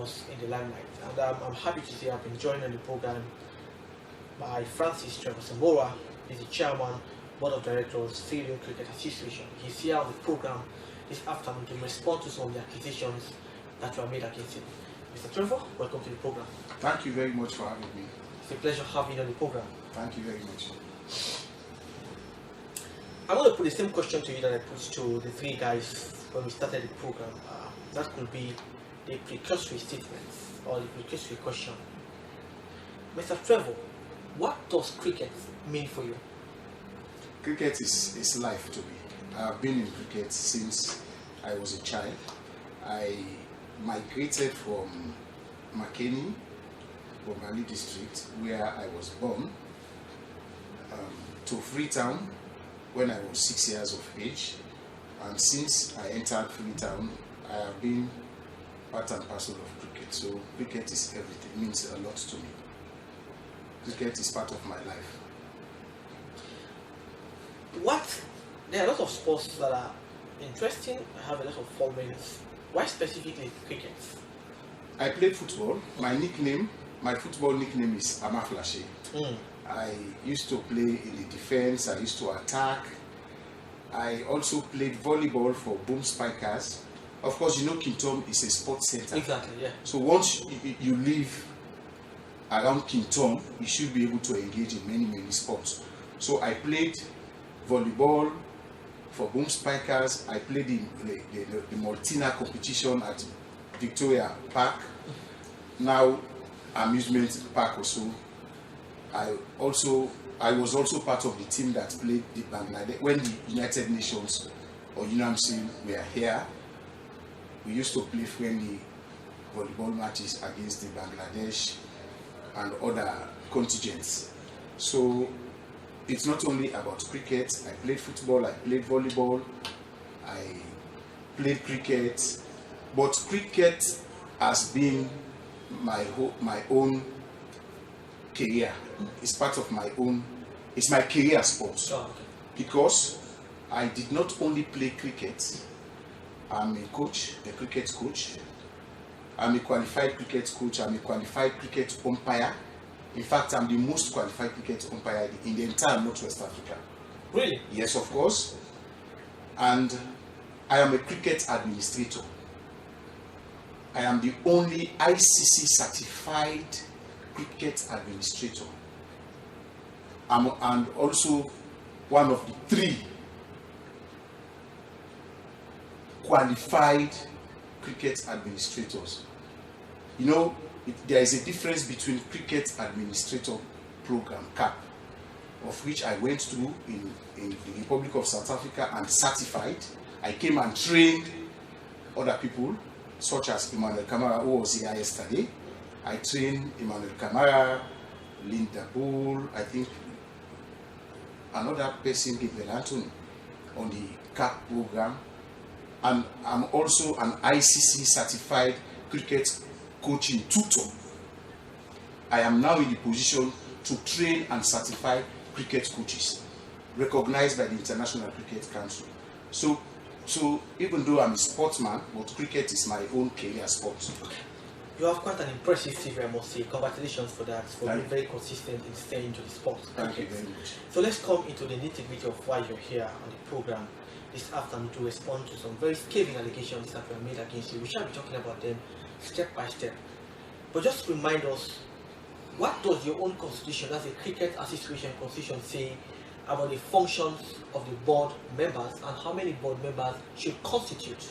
us in the limelight. And I'm happy to say I've been joined on the program by Francis Trevor Sambora. He's the chairman, board of directors, Field Cricket Association. He's here on the program this afternoon to respond to some of the accusations that were made against him. Mr. Trevor, welcome to the program. Thank you very much for having me. It's a pleasure having you on the program. Thank you very much. I'm going to put the same question to you that I put to the three guys when we started the program. That could be the precursory statements or the precursory question. Mr. Trevor, what does cricket mean for you? Cricket is life to me. I've been in cricket since I was a child. I migrated from Makeni, Bomali district, where I was born, to Freetown when I was 6 years of age. And since I entered Freetown, I have been part and parcel of cricket. So cricket is everything, it means a lot to me. Cricket is part of my life. There are a lot of sports that are interesting, have a lot of followings. Why specifically cricket? I played football. My football nickname is Amaflashe. I used to play in the defense, I used to attack. I also played volleyball for Boom Spikers. Of course, you know Kintom is a sports center. Exactly, yeah. So once you live around Kintom, you should be able to engage in many sports. So I played volleyball for Boom Spikers. I played in the Maltina competition at Victoria Park. Now amusement park also. I was also part of the team that played the Bangladesh when the United Nations or UNAMC were here. We used to play friendly volleyball matches against the Bangladesh and other contingents. So it's not only about cricket. I played football, I played volleyball, I played cricket, but cricket has been my own career. It's part of my own, it's my career sport. Oh, okay. Because I did not only play cricket, I'm a coach, a cricket coach. I'm a qualified cricket coach, I'm a qualified cricket umpire. In fact, I'm the most qualified cricket umpire in the entire Northwest Africa. Really? Yes, of course. And I am a cricket administrator. I am the only ICC certified cricket administrator. And also one of the 3 qualified cricket administrators. You know, there is a difference between cricket administrator program, CAP, of which I went through in the Republic of South Africa and certified. I came and trained other people, such as Emmanuel Kamara, who was here yesterday. I trained Emmanuel Kamara, Linda Bull, I think another person, Gabriel Anthony, on the CAP program. And I'm also an ICC certified cricket coaching tutor. I am now in the position to train and certify cricket coaches, recognized by the International Cricket Council. So even though I'm a sportsman, but cricket is my own career sport. You have quite an impressive CV, I must say. Congratulations for that, for being very consistent in staying to the sport. Thank you very much. So let's come into the nitty-gritty of why you're here on the program this afternoon to respond to some very scathing allegations that were made against you. We shall be talking about them step by step. But just remind us, what does your own constitution as a cricket association constitution say about the functions of the board members and how many board members should constitute?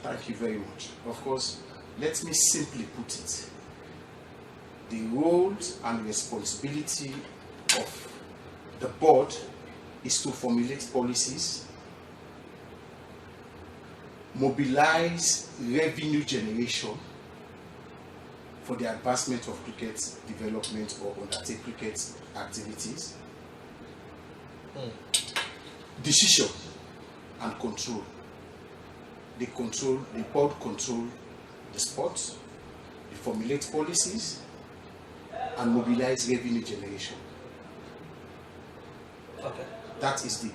Thank you very much. Of course, let me simply put it. The roles and responsibility of the board is to formulate policies, mobilize revenue generation for the advancement of cricket development or undertake cricket activities, decision and control. The board control the sport, they formulate policies and mobilize revenue generation. Okay. That is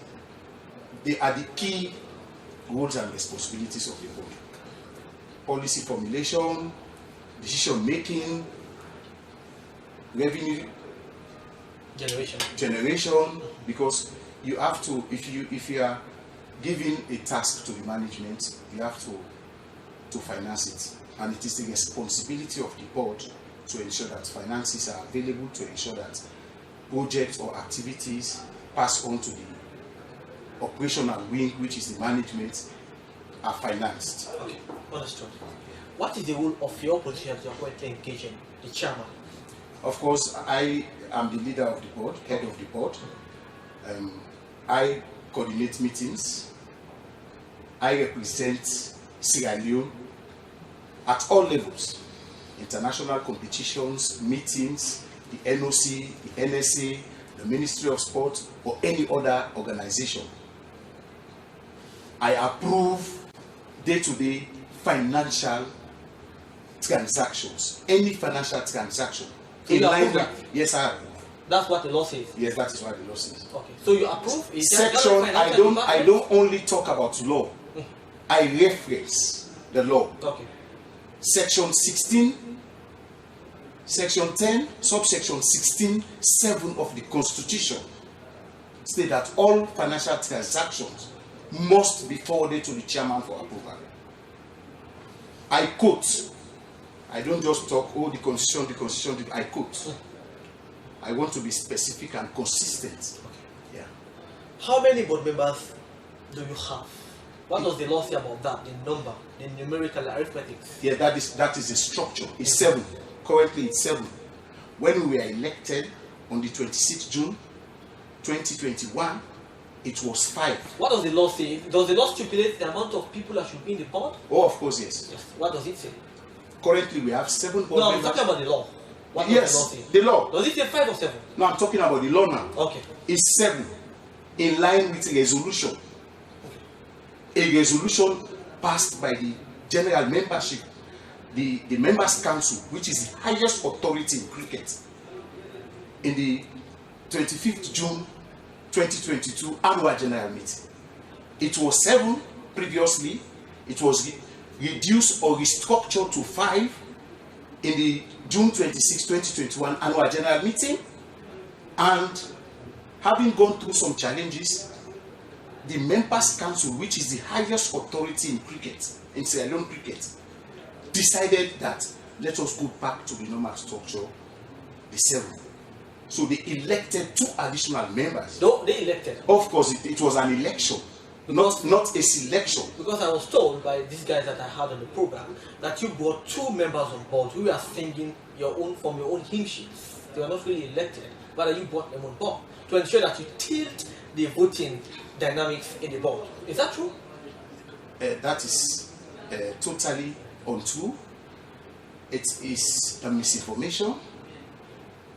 they are the key roles and responsibilities of the board. Policy formulation, decision making, revenue generation, because you have to, if you are giving a task to the management, you have to finance it, and it is the responsibility of the board to ensure that finances are available, to ensure that projects or activities pass on to the operational wing, which is the management, are financed. Okay, understood. What is the role of your position as you are currently engaging, the chairman? Of course, I am the leader of the board, head of the board. I coordinate meetings. I represent Sierra Leone at all levels, international competitions, meetings, the NOC, the NSA, the Ministry of Sport, or any other organization. I approve day-to-day financial transactions, any financial transaction. So in line with, yes, I approve. That's what the law says. Yes, that is what the law says. Okay, so you approve. Section. I don't only talk about law. I reference the law. Okay. Section 16, Section 10, subsection 16, 7 of the Constitution state that all financial transactions must be forwarded to the chairman for approval. I quote. I don't just talk, oh, the Constitution, I quote. I want to be specific and consistent. Okay. Yeah. How many board members do you have? What does the law say about that? The number, the numerical arithmetic? Yeah, that is the structure. It's 7. Currently, it's 7. When we were elected on the 26th June 2021, it was 5. What does the law say? Does the law stipulate the amount of people that should be in the board? Oh, of course, yes. Yes. What does it say? Currently, we have 7 board members. No, I'm talking about the law. What yes, does the law say? The law. Does it say 5 or 7? No, I'm talking about the law now. Okay. It's 7, in line with resolution. A resolution passed by the general membership, the members' council, which is the highest authority in cricket, in the 25th June 2022 annual general meeting. It was 7 previously. It was reduced or restructured to 5 in the June 26, 2021 annual general meeting, and having gone through some challenges, the members' council, which is the highest authority in cricket, in Sierra Leone cricket, decided that let us go back to the normal structure, the 7. So they elected 2 additional members. No, they elected. Of course, it was an election, not a selection. Because I was told by these guys that I had on the program that you brought 2 members on board who were singing from your own hymn sheets. They were not really elected, but you brought them on board to ensure that you tilt the voting dynamics in the board. Is that true? That is totally untrue. It is a misinformation.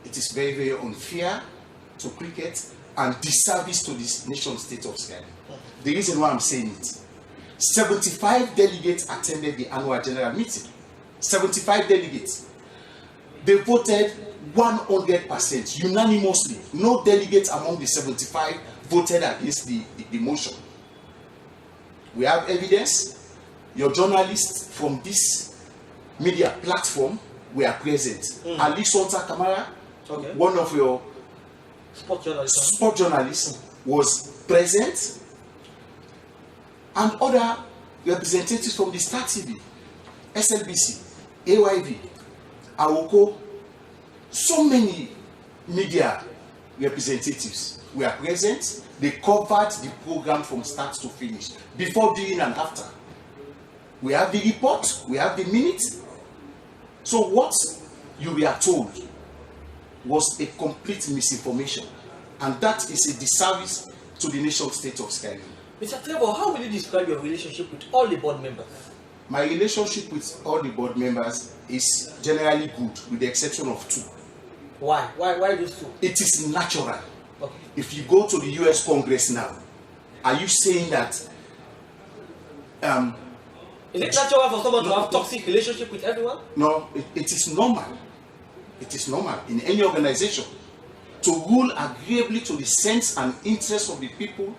It is very, very unfair to cricket and disservice to this nation state of Sierra Leone. The reason why I'm saying it, 75 delegates attended the annual general meeting. 75 delegates. They voted 100% unanimously. No delegate among the 75 voted against the motion. We have evidence. Your journalists from this media platform were present. Ali Sonta Kamara, okay, one of your sport journalists, was present, and other representatives from the Star TV, SLBC, AYV, Awoko, so many media representatives were present. They covered the program from start to finish, before, during, and after. We have the report, we have the minutes. So what you were told was a complete misinformation, and that is a disservice to the nation state of Sierra Leone. Mr. Trevor, how will you describe your relationship with all the board members? My relationship with all the board members is generally good, with the exception of 2. Why? Why those 2? It is natural. Okay. If you go to the US Congress now, are you saying that is it natural for someone to have toxic relationship with everyone? No, it is normal. It is normal in any organization. To rule agreeably to the sense and interests of the people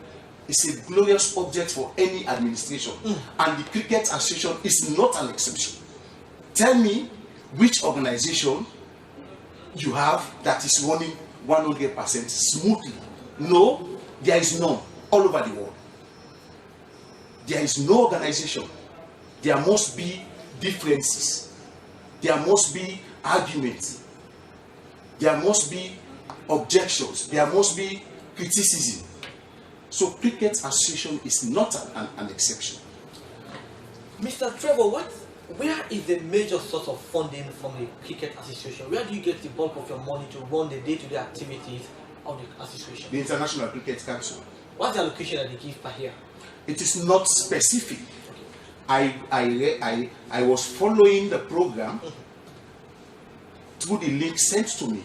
is a glorious object for any administration. And the Cricket Association is not an exception. Tell me which organization you have that is running 100% smoothly. No, there is none all over the world. There is no organization. There must be differences. There must be arguments. There must be objections. There must be criticism. So Cricket Association is not an exception. Mr. Trevor, where is the major source of funding from the Cricket Association? Where do you get the bulk of your money to run the day-to-day activities of the association? The International Cricket Council. What's the allocation that they give per year? It is not specific. I was following the program through the link sent to me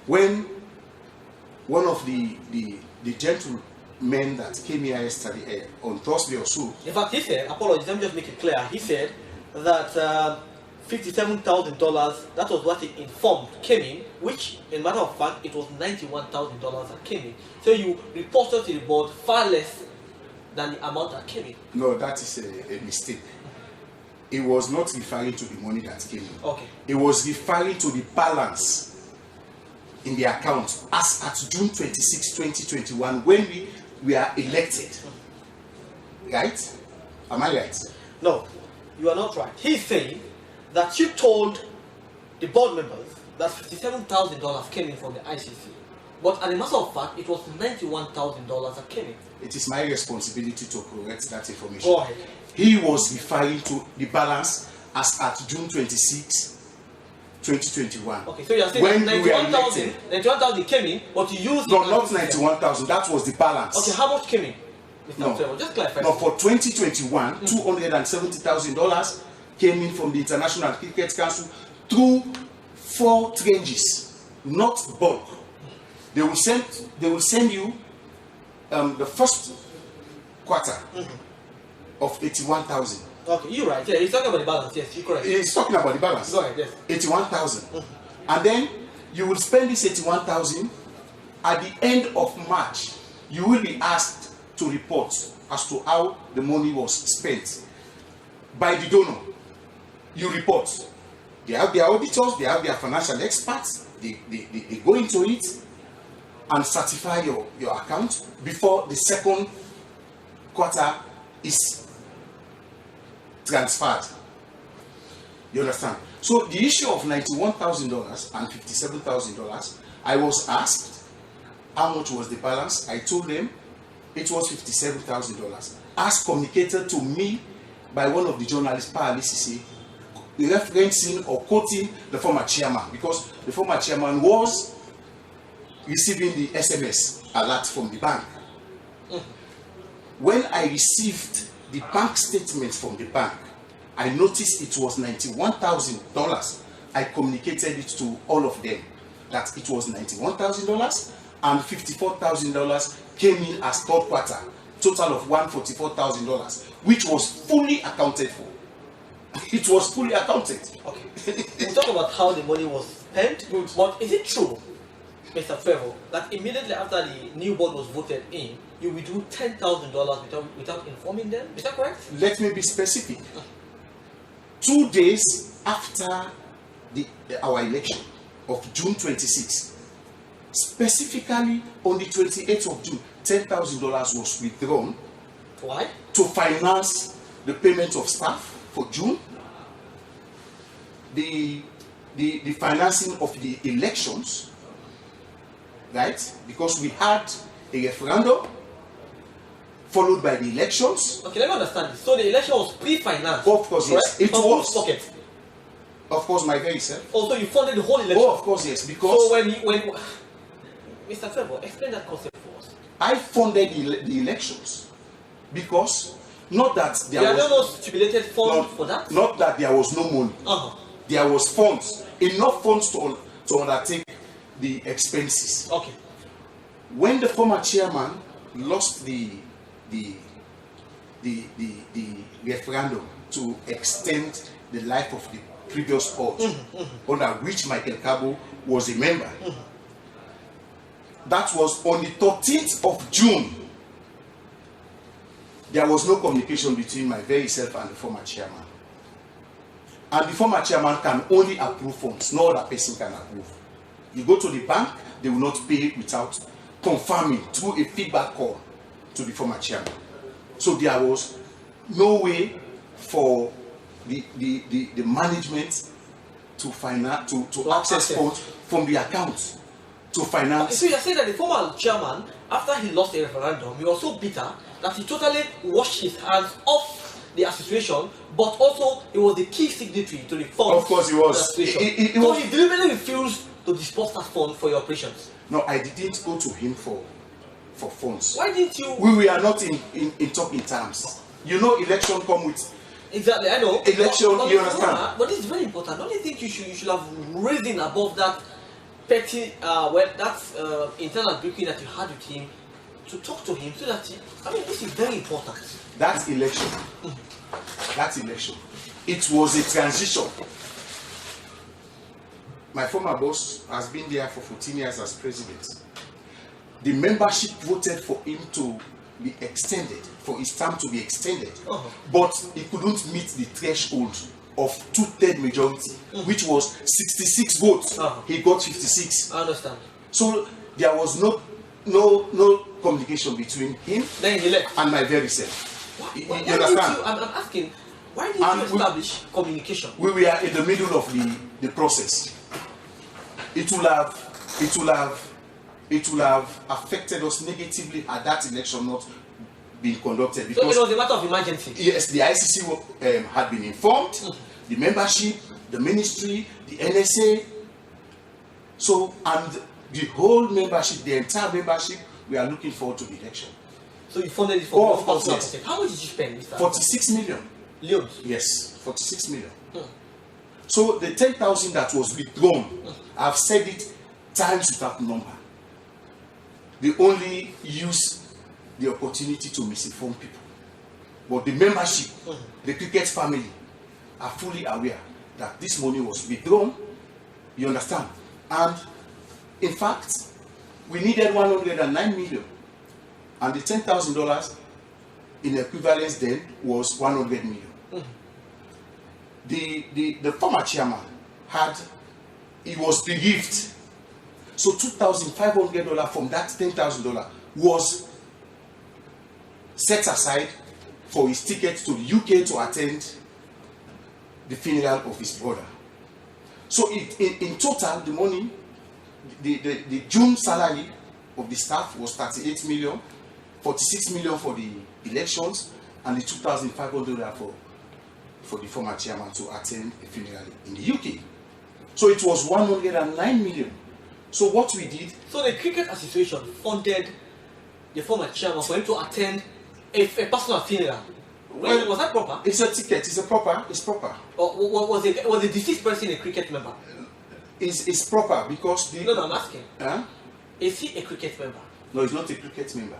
when one of the gentlemen that came here yesterday on Thursday or so. In fact, he said, apologies, let me just make it clear. He said that $57,000, that was what he informed came in, which, in matter of fact, it was $91,000 that came in. So you reported to the board far less than the amount that came in. No, that is a mistake. It was not referring to the money that came in. Okay. It was referring to the balance in the account as at June 26, 2021, when we are elected. Right? Am I right? No, you are not right. He's saying that you told the board members that $57,000 came in from the ICC. But as a matter of fact, it was $91,000 that came in. It is my responsibility to correct that information. Go ahead. He was referring to the balance as at June 26, 2021. Okay, so you are saying when that 91,000 came in, but you used... No, not 91,000, that was the balance. Okay, how much came in? No, Trevor, just clarify. no, for 2021, $270,000 came in from the International Cricket Council through 4 tranches, not bulk. They will send you the first quarter of 81,000. Okay, you're right. Yeah, he's talking about the balance. Yes, you're correct. He's talking about the balance. Go ahead, yes. 81,000. And then you will spend this 81,000. At the end of March, you will be asked to report as to how the money was spent by the donor. You report. They have their auditors, they have their financial experts, they go into it and certify your account before the second quarter is transferred. You understand? So the issue of $91,000 and $57,000, I was asked how much was the balance. I told them it was $57,000, as communicated to me by one of the journalists, LCA, referencing or quoting the former chairman, because the former chairman was receiving the SMS alert from the bank. When I received the bank statement from the bank, I noticed it was $91,000. I communicated it to all of them that it was $91,000 and $54,000 came in as third quarter, total of $144,000, which was fully accounted for. It was fully accounted. Okay. We'll talk about how the money was spent. Good. But is it true, Mr. Trevor, that immediately after the new board was voted in, you withdrew $10,000 without informing them? Is that correct? Let me be specific. 2 days after our election of June 26, specifically on the 28th of June, $10,000 was withdrawn. Why? To finance the payment of staff for June, the financing of the elections, right? Because we had a referendum followed by the elections. Okay, let me understand this. So the election was pre-financed? Of course, yes. It was. Pocket? Of course, my very self. Also, you funded the whole election? Oh, of course, yes. Because so when Mr. Trevor, explain that concept for us. I funded the elections because not that there was no stipulated fund for that. Not that there was no money. There was funds, enough funds to undertake the expenses. Okay. When the former chairman lost the referendum to extend the life of the previous board, under which Michael Cabo was a member, that was on the 13th of June. There was no communication between my very self and the former chairman. And the former chairman can only approve funds, no other person can approve. You go to the bank, they will not pay without confirming through a feedback call to the former chairman. So there was no way for the management to access funds from the account to finance. So you're saying that the former chairman, after he lost a referendum, he was so bitter that he totally washed his hands off the association, but also he was the key signatory to the fund. Of course he was. So he deliberately refused to disperse that fund for your operations. No, I didn't go to him for funds. Why didn't you? We are not in talking terms. You know, election come with. Exactly, I know. Election, but you understand? But it's very important. Don't you think you should have risen above that petty, internal briefing that you had with him, to talk to him so that this is very important. That election. That election. It was a transition. My former boss has been there for 14 years as president. The membership voted for him to be extended, for his term to be extended, but he couldn't meet the threshold of 2/3 majority, which was 66 votes. He got 56. I understand. So there was no communication between him then he left. and my very self. You understand? I'm asking, why did you establish communication? We were in the middle of the process. It will have affected us negatively had that election not been conducted. Because so it was a matter of emergency. Yes, the ICC had been informed, the membership, the ministry, the NSA. So, and the whole membership, the entire membership, we are looking forward to the election. So you funded it for of course, yes. How much did you spend, Mr. 46 million. Loans? Yes, 46 million. So the 10,000 that was withdrawn, I've said it times without number. They only use the opportunity to misinform people. But the membership, the cricket family, are fully aware that this money was withdrawn. You understand? And in fact, we needed 109 million. And the $10,000 in equivalence then was 100 million. The former chairman he was bereaved. So $2,500 from that $10,000 was set aside for his ticket to the UK to attend the funeral of his brother. So in total, the money, the June salary of the staff was 38 million, 46 million for the elections, and the 2,500 for the former chairman to attend a funeral in the UK. So it was 109 million. So what we did... So the Cricket Association funded the former chairman for him to attend a personal funeral. Well, was that proper? It's a ticket. It's proper. Or was the deceased person a cricket member? It's proper because the... No, I'm asking. Huh? Is he a cricket member? No, he's not a cricket member.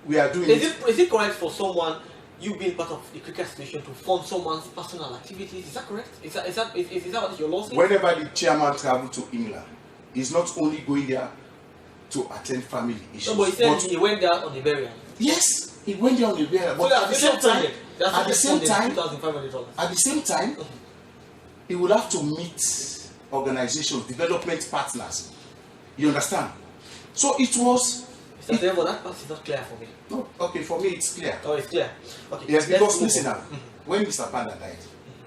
We are doing... Is it correct for someone, you being part of the Cricket Association, to fund someone's personal activities? Is that correct? Is that what your law says? Whenever the chairman travels to England, he's not only going there to attend family issues. No, but he said he went there on the burial. Yes, he went there on the burial. But at the same time, he will have to meet organizations, development partners. You understand? So it was... Therefore, that part is not clear for me. No, okay, for me it's clear. Oh, it's clear. Okay. Yes, because listen now, when Mr. Panda died,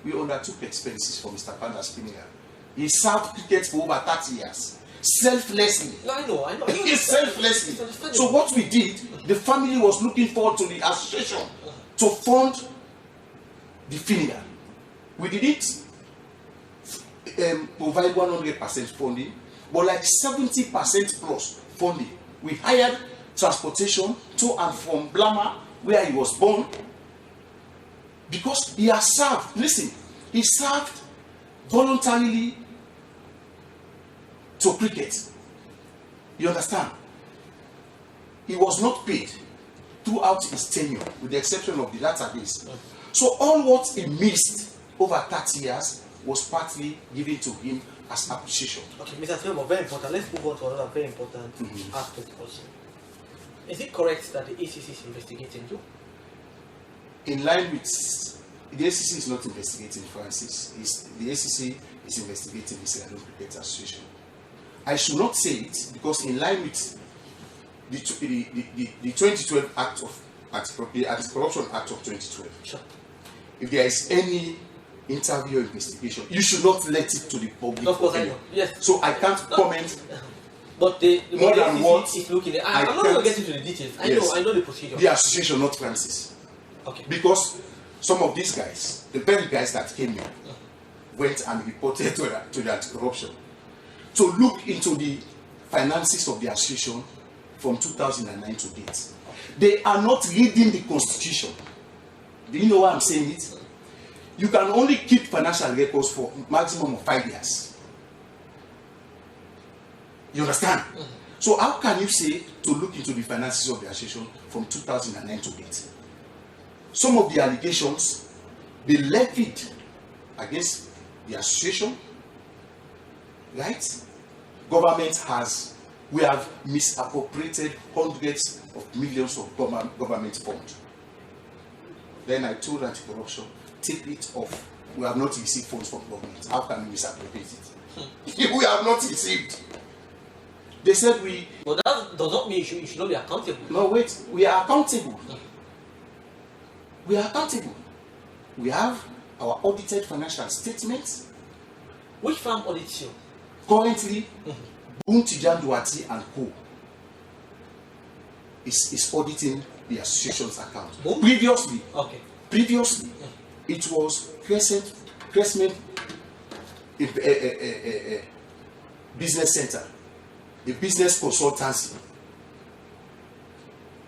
we undertook expenses for Mr. Panda's funeral. He served cricket for over 30 years. Selflessly. No, I know. Selflessly. So what we did, the family was looking forward to the association to fund the funeral. We didn't provide 100% funding, but like 70% plus funding. We hired transportation to and from Blama, where he was born, because he has served. Listen, he served voluntarily to cricket. You understand? He was not paid throughout his tenure, with the exception of the database. So all what he missed over 30 years was partly given to him as appreciation. Okay, Mr. Trevor, very important. Let's move on to another very important aspect also. Is it correct that the ACC is investigating you? In line with the SCC is not investigating Francis. The SCC is investigating the Sierra Leone Cricket Association. I should not say it because in line with the 2012 Act of Anti-Corruption Act of 2012, Sure. if there is any interview or investigation, you should not let it to the public. Of course, I know. Yes. So I can't comment. But the More than what is looking at. I'm not going to get into the details. I know the procedure. The association, not Francis. Okay. Because some of these guys, the very guys that came here, went and reported to the anti-corruption to look into the finances of the association from 2009 to date. They are not reading the constitution. Do you know why I'm saying it? You can only keep financial records for maximum of 5 years. You understand? So how can you say to look into the finances of the association from 2009 to date? Some of the allegations they levied against the association, right? We have misappropriated hundreds of millions of government funds. Then I told anti-corruption, take it off. We have not received funds from government. How can we misappropriate it? We have not received. They said we... But that does not mean you should not be accountable. No, wait. We are accountable. We are accountable. We have our audited financial statements. Which firm audits you? Currently, Boom Tijan Duati and Co. is auditing the association's account. Boom? Previously, it was Crescent Business Center, a business consultancy.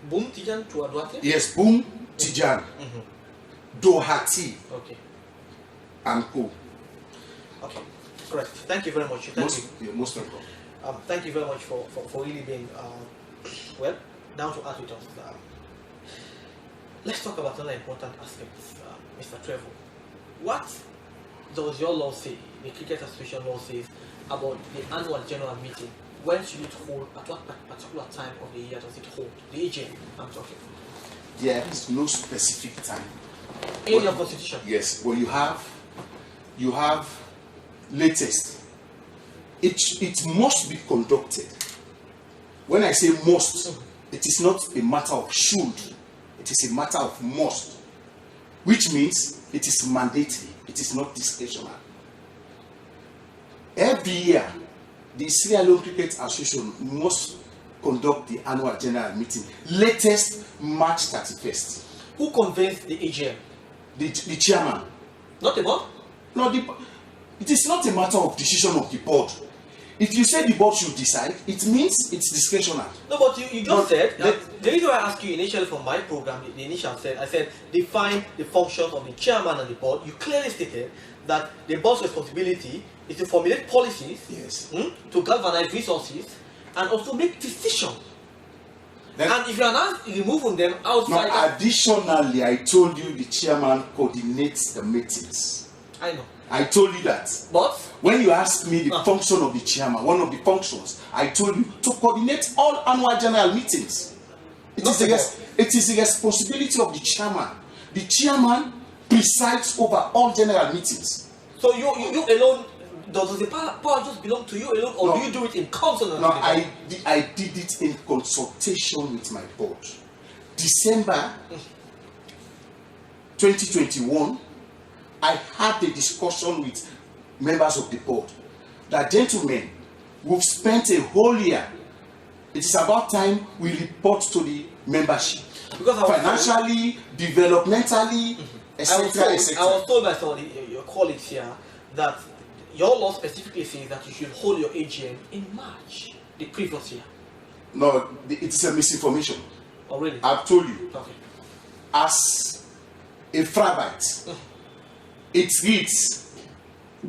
Boom Tijan Duati? Yes, Boom Tijan Dohati and Co. Okay, correct. Thank you very much. You're most welcome. Thank you very much for really being well down to earth with us. Let's talk about another important aspect, Mr. Trevor. What does your law say, the Cricket Association law says, about the annual general meeting? When should it hold? At what particular time of the year does it hold? The AGM, I'm talking. There is no specific time. In your constitution? Yes, but you have latest. It must be conducted. When I say must, it is not a matter of should. It is a matter of must, which means it is mandatory. It is not discretionary. Every year, the Sierra Leone Cricket Association must conduct the annual general meeting, latest March 31st. Who convenes the AGM? The chairman. Not the board? No, it is not a matter of decision of the board. If you say the board should decide, it means it's discretionary. No, but you just said, the reason why I asked you initially from my program, the initial said, I said, define the functions of the chairman and the board. You clearly stated that the board's responsibility is to formulate policies, yes, to galvanize resources, and also make decisions. And if you are not removing them outside... No, additionally, I told you the chairman coordinates the meetings. I know. I told you that. But when you asked me the function of the chairman, one of the functions, I told you to coordinate all annual general meetings. It is the responsibility of the chairman. The chairman presides over all general meetings. So you alone, does the power just belong to you alone, or no, do you do it in council? No, I did it in consultation with my board. December 2021, I had a discussion with members of the board that, gentlemen, we've spent a whole year. It is about time we report to the membership. Because financially, developmentally, etc. I was told by some of your colleagues here that your law specifically says that you should hold your AGM in March, the previous year. No, it is a misinformation. Oh, really? I've told you. Okay. As a Frabite, it reads,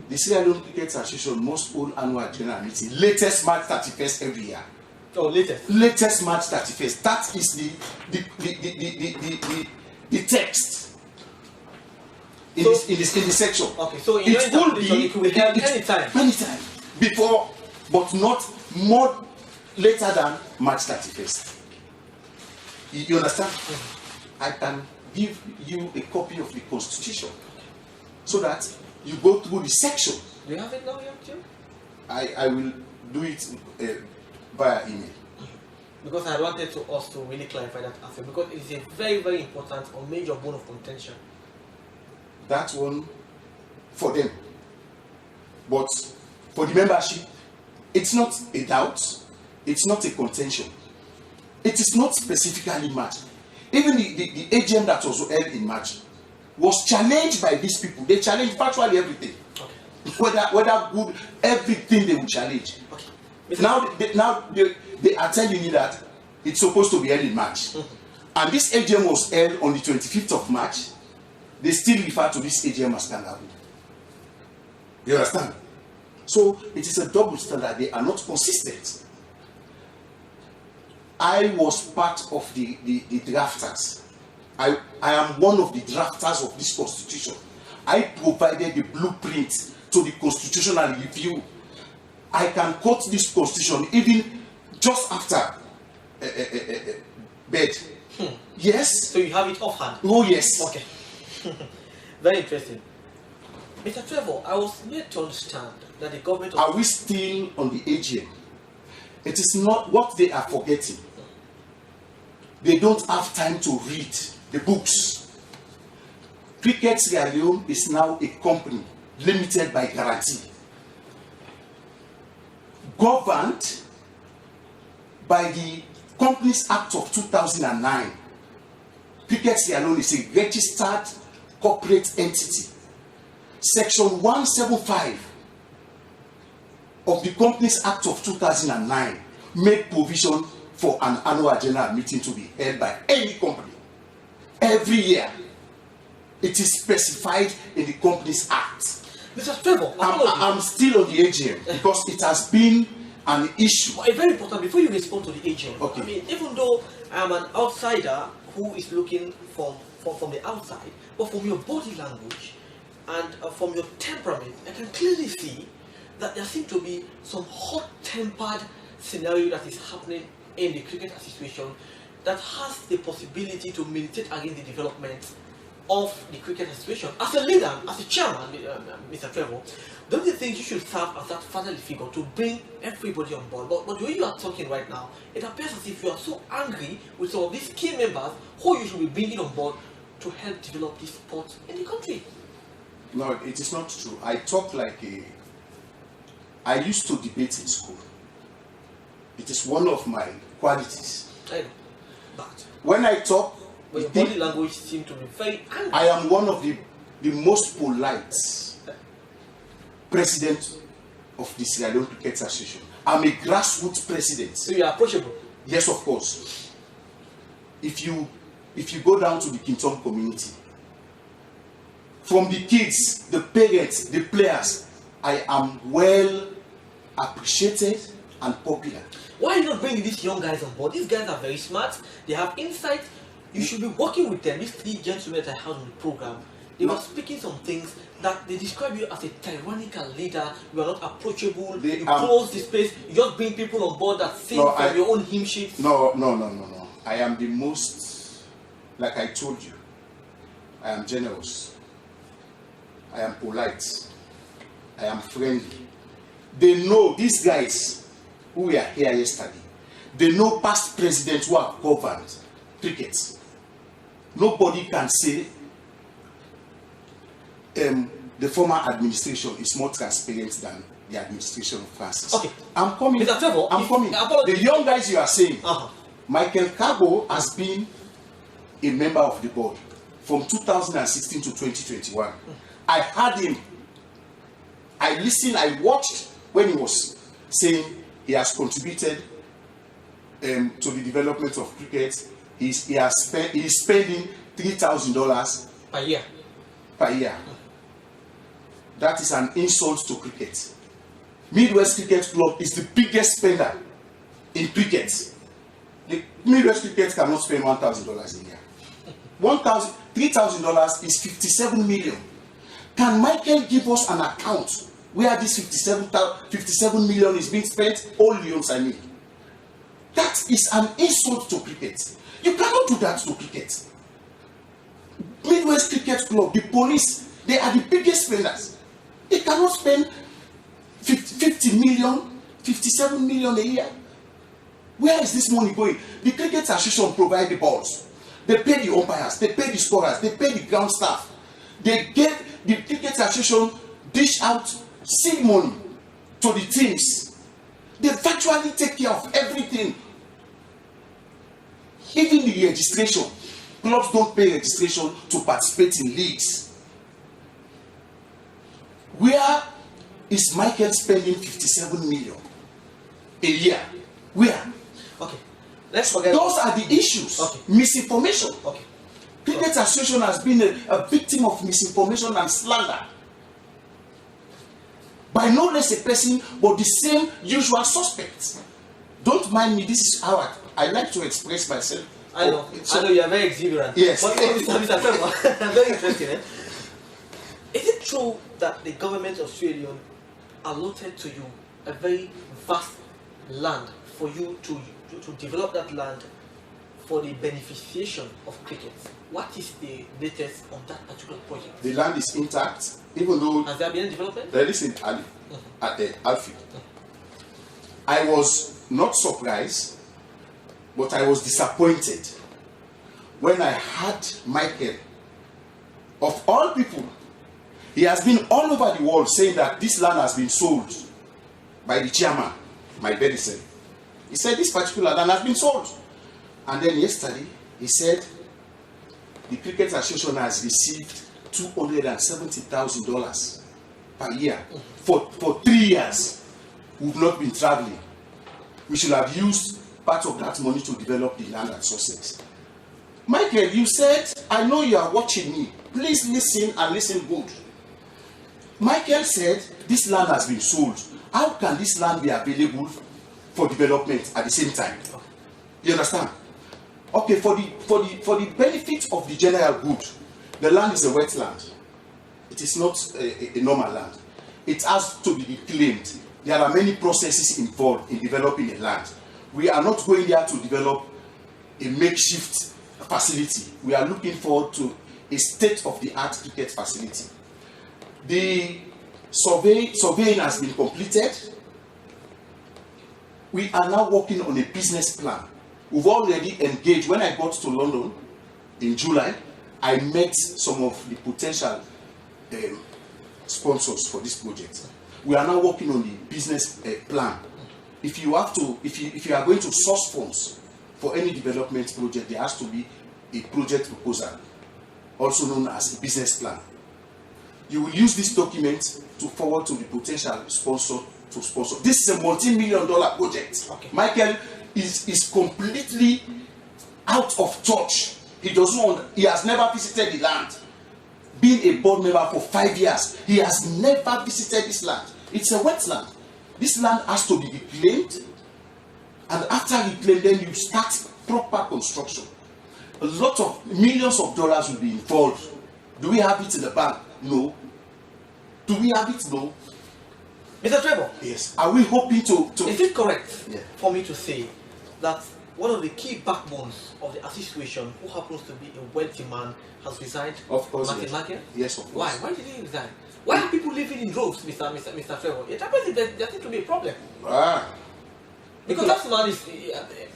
the Sierra Leone Cricket Association must hold annual general meeting latest March 31st every year. Oh, latest. Latest March 31st. That is the text in the section. Okay, so in it could be anytime. Anytime before, but not more later than March 31st. You understand? I can give you a copy of the Constitution so that you go through the section. Do you have it now, Jim? I will do it via email. Because I wanted us to really clarify that aspect, because it is a very, very important or major bone of contention. That one for them. But for the membership, it's not a doubt, it's not a contention. It is not specifically March. Even the AGM that was held in March was challenged by these people. They challenged virtually everything. Okay. Whether good, everything they will challenge. Okay. Now they are telling me that it's supposed to be held in March. And this AGM was held on the 25th of March. They still refer to this AGM as kangaroo. You understand? So it is a double standard. They are not consistent. I was part of the drafters. I am one of the drafters of this constitution. I provided the blueprint to the constitutional review. I can quote this constitution even just after bed. Yes. So you have it offhand? Oh yes. Okay. Very interesting. Mr. Trevor, I was made to understand that the government... Are we still on the AGM? It is not what they are forgetting. They don't have time to read the books. Cricket Sierra Leone is now a company limited by guarantee, governed by the Companies Act of 2009. Cricket Sierra Leone is a registered corporate entity. Section 175 of the Companies Act of 2009 made provision for an annual general meeting to be held by any company every year. It is specified in the Companies Act. Mr. Trevor, I'm still on the AGM because it has been an issue. But very important, before you respond to the AGM, okay. I mean, even though I'm an outsider who is looking from the outside, but from your body language and from your temperament, I can clearly see that there seems to be some hot-tempered scenario that is happening in the Cricket Association that has the possibility to militate against the development of the Cricket Association. As a leader, as a chairman, Mr. Trevor, don't you think you should serve as that fatherly figure to bring everybody on board? But the way you are talking right now, it appears as if you are so angry with some of these key members who you should be bringing on board to help develop this sport in the country. No, it is not true. I talk like I used to debate in school. It is one of my qualities. I know, but when I talk, but your body language seems to be very angry. I am one of the most polite president of the Sierra Leone Cricket Association. I'm a grassroots president. So you are approachable? Yes, of course. If you go down to the Kintom community, from the kids, the parents, the players, I am well appreciated and popular. Why are you not bringing these young guys on board? These guys are very smart. They have insight. You should be working with them. These three gentlemen that I had on the program, they were speaking some things that they describe you as a tyrannical leader. You are not approachable. You close the space. You just bring people on board that sing from your own hymn sheets. No. I am the most, like I told you, I am generous. I am polite. I am friendly. They know, these guys who were here yesterday, they know past presidents who have governed cricket. Nobody can say the former administration is more transparent than the administration of Francis. Okay. I'm coming. Mr. Trevor, I'm coming. The young guys you are saying, Michael Carbo has been a member of the board from 2016 to 2021. I heard him. I listened, I watched when he was saying he has contributed to the development of cricket. He is spending $3,000 per year. That is an insult to cricket. Midwest Cricket Club is the biggest spender in cricket. The Midwest Cricket cannot spend $1,000 a year. $3,000 is 57 million. Can Michael give us an account where this 57 million is being spent? All Leons, I mean. That is an insult to cricket. You cannot do that to cricket. Midwest Cricket Club, the police, they are the biggest spenders. They cannot spend 50 million, 57 million a year. Where is this money going? The Cricket Association provide the balls. They pay the umpires, they pay the scorers, they pay the ground staff. They get the Cricket Association dish out seed money to the teams. They virtually take care of everything. Even the registration. Clubs don't pay registration to participate in leagues. Where is Michael spending 57 million a year? Where? Okay. Let's forget. Those are the issues. Okay. Misinformation. Okay. Cricket Association has been a victim of misinformation and slander. By no less a person, but the same usual suspects. Don't mind me, this is how I like to express myself. I know, I know you are very exuberant. Yes. But Mr. Trevor, very interesting. Is it true that the government of Sierra Leone allotted to you a very vast land for you to develop that land for the beneficiation of cricket? What is the latest on that particular project? The land is intact, even though has there been any development? there is in Ali, at the Alfie. I was not surprised, but I was disappointed when I heard Michael, of all people, he has been all over the world saying that this land has been sold by the chairman, my medicine. He said this particular land has been sold. And then yesterday, he said the Cricket Association has received $270,000 per year for 3 years. We've not been traveling. We should have used part of that money to develop the land at Sussex. Michael, you said, I know you are watching me. Please listen and listen good. Michael said this land has been sold. How can this land be available for development at the same time? You understand? Okay, for the benefit of the general good, the land is a wetland. It is not a normal land. It has to be reclaimed. There are many processes involved in developing a land. We are not going there to develop a makeshift facility. We are looking forward to a state-of-the-art cricket facility. The surveying has been completed. We are now working on a business plan. We've already engaged. When I got to London in July, I met some of the potential sponsors for this project. We are now working on the business plan. If you are going to source funds for any development project, there has to be a project proposal, also known as a business plan. You will use this document to forward to the potential sponsor to sponsor. This is a multi-million-dollar project. Okay. Michael is completely out of touch. He has never visited the land. Being a board member for 5 years, he has never visited this land. It's a wetland. This land has to be reclaimed, and after reclaimed, then you start proper construction. A lot of millions of dollars will be involved. Do we have it in the bank? No. Do we have it? No. Mr. Trevor? Yes. Are we hoping to... Is it correct for me to say that one of the key backbones of the association, who happens to be a wealthy man, has resigned? Of course, Martin? Yes, of course. Why? Why did he resign? Why are people living in droves, Mr. Trevor? It happens that there seems to be a problem. Because that man is,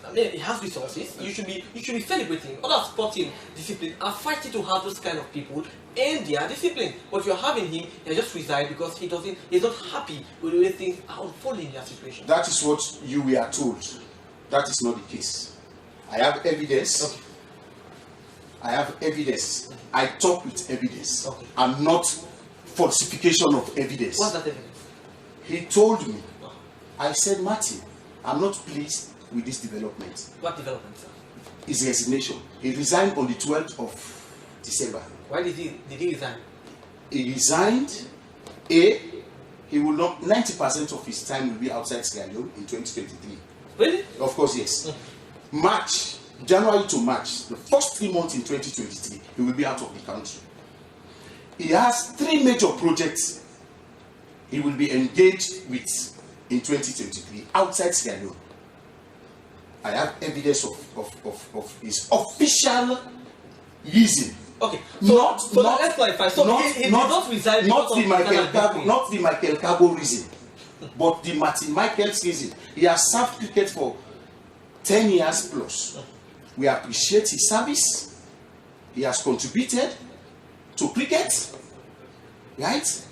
I mean, he has resources. You should be celebrating. Other sporting discipline are fighting to have those kind of people in their discipline. But you're having him, he just resigned because he's not happy with the way things are unfolding in their situation. That is what you were told. That is not the case. I have evidence. Okay. I have evidence. I talk with evidence. Okay. And not falsification of evidence. What's that evidence? He told me. I said, Martin, I'm not pleased with this development. What development, sir? His resignation. He resigned on the 12th of December. Why did he resign? He resigned. He will not, 90% of his time will be outside Sierra Leone in 2023. Really? Of course, yes. March, January to March, the first 3 months in 2023, he will be out of the country. He has 3 major projects he will be engaged with in 2023 outside Sierra Leone. I have evidence of his official reason Okay, so let's clarify. So he did not resign not because the of Michael internal Carbo, not the Michael Carbo reason, but the Martin Michaels reason. He has served cricket for 10 years plus. We appreciate his service. He has contributed to cricket, right?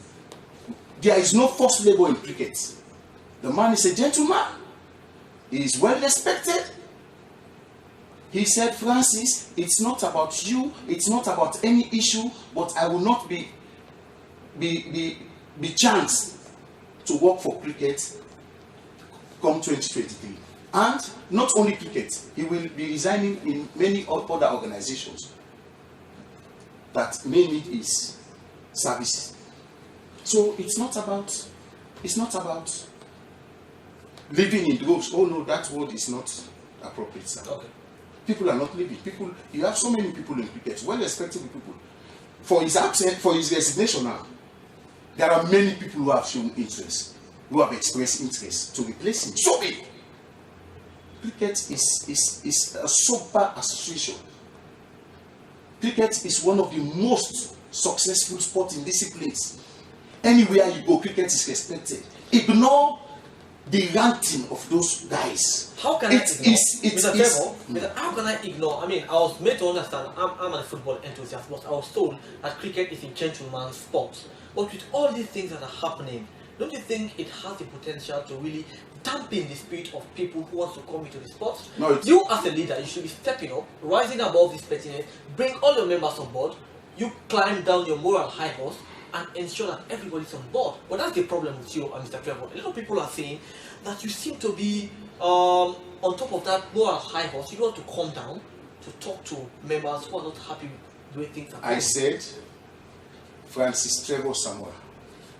There is no forced labor in cricket. The man is a gentleman. He is well respected. He said, Francis, it's not about you, it's not about any issue, but I will not be chanced to work for cricket come 2023. And not only cricket, he will be resigning in many other organizations that may need his services. So it's not about living in droves. Oh no, that word is not appropriate, sir. Okay. People are not living. You have so many people in cricket, well-respected people. For his absence, for his resignation now, there are many people who have shown interest, who have expressed interest to replace him. So big. Cricket is a sober association. Cricket is one of the most successful sporting disciplines. Anywhere you go, cricket is respected. Ignore the ranting of those guys. How can I ignore? How can I ignore? I mean, I was made to understand I'm a football enthusiast, but I was told that cricket is a gentleman's sport. But with all these things that are happening, don't you think it has the potential to really dampen the spirit of people who want to come into the sport? No, you as a leader, you should be stepping up, rising above this pettiness, bring all your members on board, you climb down your moral high horse and ensure that everybody's on board. But that's the problem with you, Mr. Trevor. A lot of people are saying that you seem to be on top of that moral high horse. You want to calm down to talk to members who are not happy with the way things are going. I said Francis Trevor Samuel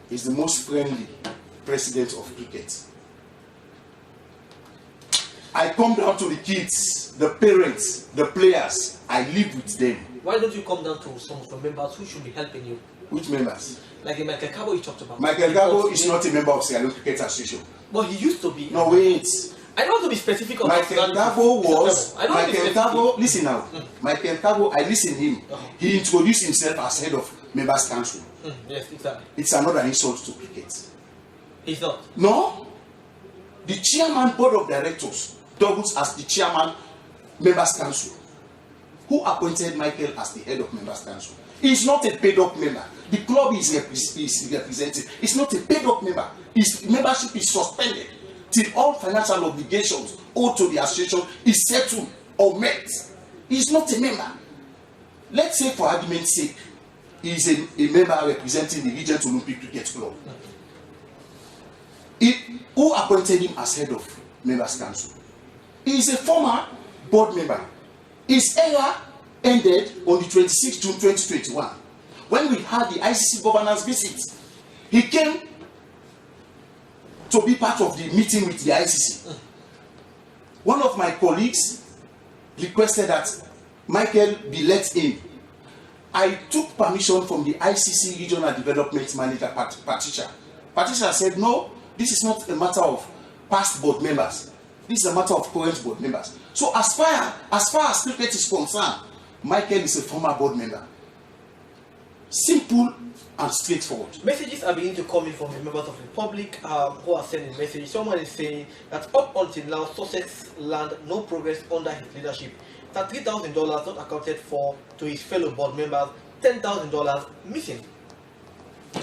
is the most friendly president of cricket. I come down to the kids, the parents, the players. I live with them. Why don't you come down to some of the members who should be helping you? Which members? Like the Michael Carbo you talked about. Michael Carbo is not a member of Sierra Leone Cricket Association. But he used to be. No, wait. I don't want to be specific on Michael Carbo was. Michael Carbo, listen now. Michael Carbo, I listen to him. He introduced himself as head of members council. Yes, exactly. It's another insult to cricket. He's not. No. The chairman board of directors doubles as the chairman members council. Who appointed Michael as the head of members council? He's not a paid up member. The club is represented. It's not a paid up member. His membership is suspended till all financial obligations owed to the association is settled or met. He's not a member. Let's say, for argument's sake, he is a member representing the Regent Olympic Cricket Club. Who appointed him as head of members council? He is a former board member. His era ended on the 26th June 2021 when we had the ICC governance visit. He came to be part of the meeting with the ICC. One of my colleagues requested that Michael be let in. I took permission from the ICC Regional Development Manager, Patricia. Patricia said, no, this is not a matter of past board members. This is a matter of current board members. So as far as cricket is concerned, Michael is a former board member. Simple and straightforward. Messages are beginning to come in from the members of the public who are sending messages. Someone is saying that up until now, Sussex land no progress under his leadership. That $3,000 not accounted for to his fellow board members, $10,000 missing.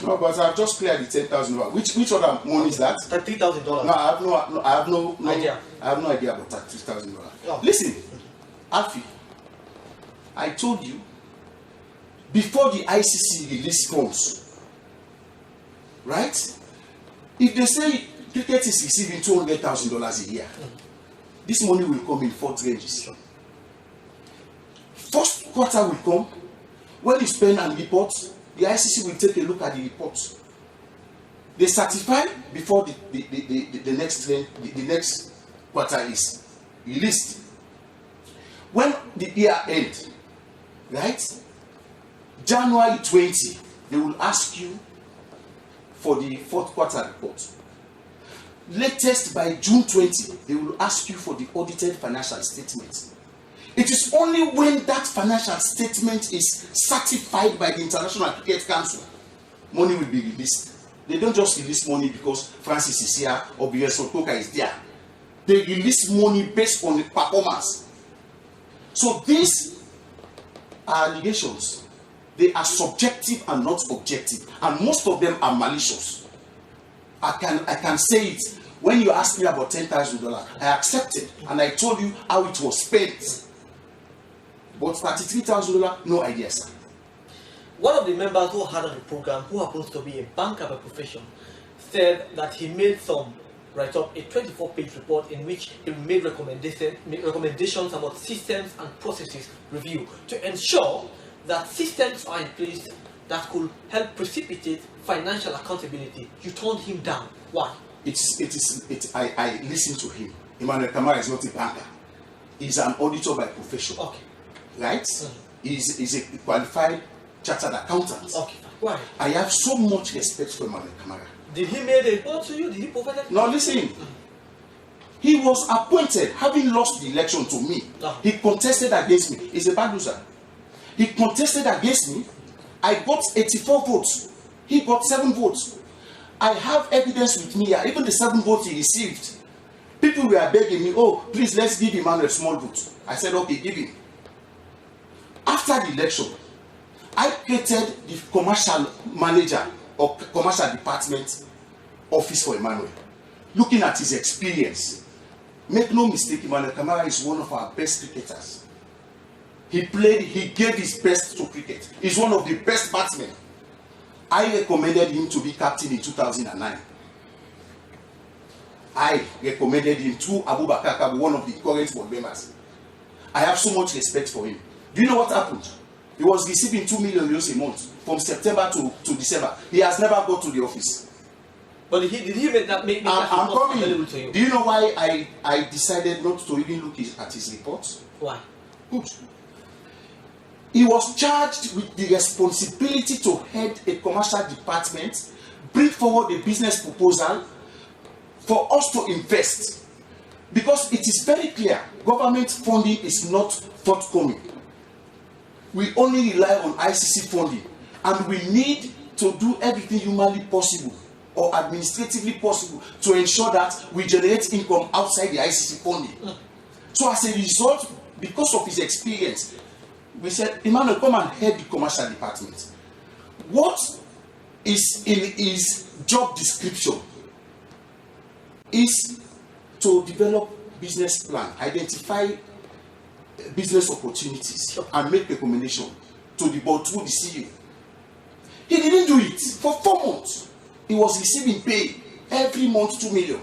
No, but I've just cleared the $10,000. Which other money is that? That $3,000. No, I have no idea. I have no idea about that $3,000. Oh. Listen, Alfie, I told you before the ICC release funds, right? If they say cricket is receiving $200,000 a year, this money will come in 4 ranges. First quarter will come when you spend and report. The ICC will take a look at the report. They certify before the next quarter is released. When the year ends, right? January 20, they will ask you for the 4th quarter report. Latest by June 20, they will ask you for the audited financial statements. It is only when that financial statement is certified by the International Cricket Council, money will be released. They don't just release money because Francis is here or because Sotoka is there. They release money based on the performance. So these are allegations. They are subjective and not objective, and most of them are malicious. I can say it. When you asked me about $10,000, I accepted and I told you how it was spent. But $33,000, no idea, sir. One of the members who had on the program, who happens to be a banker by profession, said that he made some write-up, a 24-page report in which he made recommendations about systems and processes review to ensure that systems are in place that could help precipitate financial accountability. You turned him down. Why? I listened to him. Emmanuel Kamara is not a banker. He's an auditor by profession. Okay. Right? He's a qualified chartered accountant. Okay. Why? I have so much respect for Emmanuel Kamara. Did he make a report to you? Did he provide that? No, listen. He was appointed, having lost the election to me. He contested against me. He's a bad loser. He contested against me. I got 84 votes. He got 7 votes. I have evidence with me here. Even the 7 votes he received, people were begging me, oh, please, let's give Emmanuel a small vote. I said, okay, give him. After the election, I created the commercial manager or commercial department office for Emmanuel. Looking at his experience, make no mistake, Emmanuel Kamara is one of our best cricketers. He gave his best to cricket. He's one of the best batsmen. I recommended him to be captain in 2009. I recommended him to Abubakar Kabu, one of the current board members. I have so much respect for him. Do you know what happened? He was receiving 2 million euros a month from September to December. He has never got to the office. But did he make that available to you? Do you know why I decided not to even look at his reports? Why? Good. He was charged with the responsibility to head a commercial department, bring forward a business proposal for us to invest. Because it is very clear, government funding is not forthcoming. We only rely on ICC funding, and we need to do everything humanly possible or administratively possible to ensure that we generate income outside the ICC funding. So as a result, because of his experience, we said, Emmanuel, come and head the commercial department. What is in his job description is to develop business plan, identify business opportunities, and make recommendation to the board through the CEO. He didn't do it for 4 months. He was receiving pay every month, 2 million.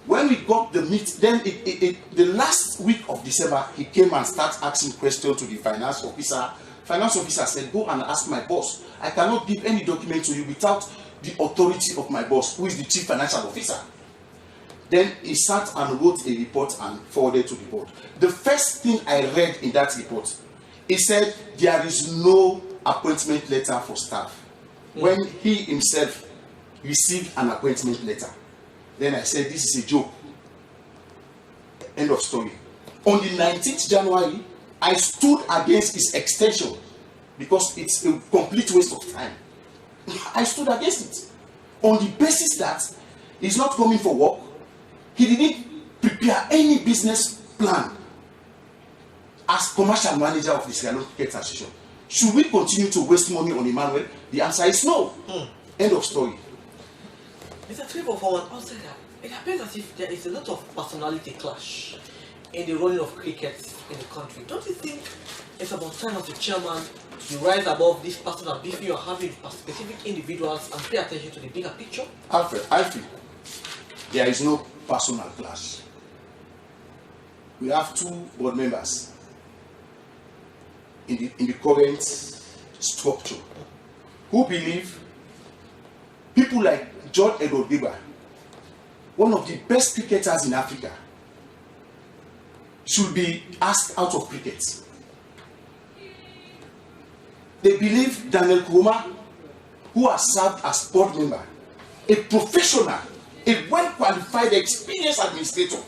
When we got the meet, then the last week of December, he came and started asking questions to the finance officer. Finance officer said, go and ask my boss. I cannot give any document to you without the authority of my boss, who is the chief financial officer. Then he sat and wrote a report and forwarded to the board. The first thing I read in that report, he said there is no appointment letter for staff. When he himself received an appointment letter, then I said, this is a joke. End of story. On the 19th January, I stood against his extension because it's a complete waste of time. I stood against it on the basis that he's not coming for work. He didn't prepare any business plan as commercial manager of the Sierra Leone Cricket Association. Should we continue to waste money on Emmanuel? The answer is no. End of story. Mr. Trevor, for an outsider, it appears as if there is a lot of personality clash in the running of cricket in the country. Don't you think it's about time as the chairman you rise above this personal beef you are having with specific individuals and pay attention to the bigger picture? Alfred, I feel there is no personal clash. We have 2 board members in the current structure who believe people like George Edward Giba, one of the best cricketers in Africa, should be asked out of cricket. They believe Daniel Kuruma, who has served as board member, a professional, a well-qualified, experienced administrator,